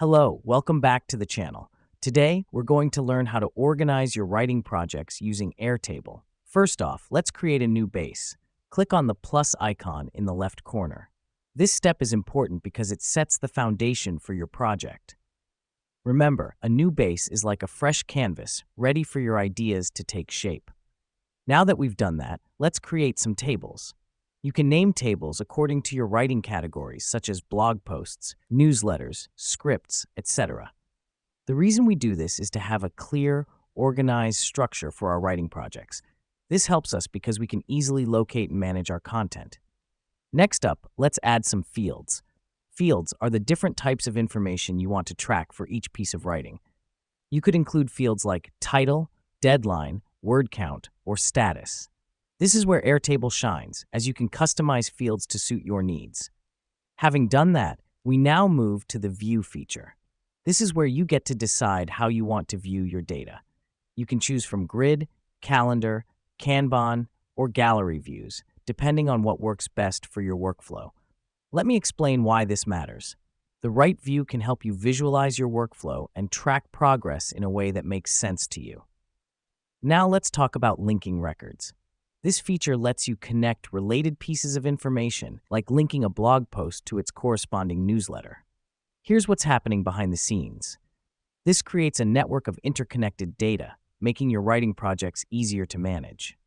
Hello, welcome back to the channel. Today, we're going to learn how to organize your writing projects using Airtable. First off, let's create a new base. Click on the plus icon in the left corner. This step is important because it sets the foundation for your project. Remember, a new base is like a fresh canvas, ready for your ideas to take shape. Now that we've done that, let's create some tables. You can name tables according to your writing categories, such as blog posts, newsletters, scripts, etc. The reason we do this is to have a clear, organized structure for our writing projects. This helps us because we can easily locate and manage our content. Next up, let's add some fields. Fields are the different types of information you want to track for each piece of writing. You could include fields like title, deadline, word count, or status. This is where Airtable shines, as you can customize fields to suit your needs. Having done that, we now move to the View feature. This is where you get to decide how you want to view your data. You can choose from grid, calendar, Kanban, or gallery views, depending on what works best for your workflow. Let me explain why this matters. The right view can help you visualize your workflow and track progress in a way that makes sense to you. Now let's talk about linking records. This feature lets you connect related pieces of information, like linking a blog post to its corresponding newsletter. Here's what's happening behind the scenes. This creates a network of interconnected data, making your writing projects easier to manage.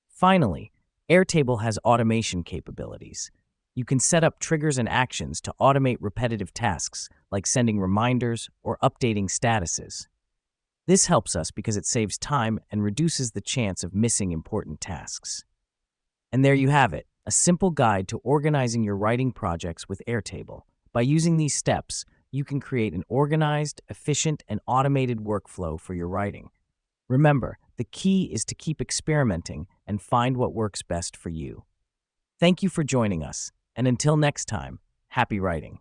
Finally, Airtable has automation capabilities. You can set up triggers and actions to automate repetitive tasks, like sending reminders or updating statuses. This helps us because it saves time and reduces the chance of missing important tasks. And there you have it, a simple guide to organizing your writing projects with Airtable. By using these steps, you can create an organized, efficient, and automated workflow for your writing. Remember, the key is to keep experimenting and find what works best for you. Thank you for joining us, and until next time, happy writing.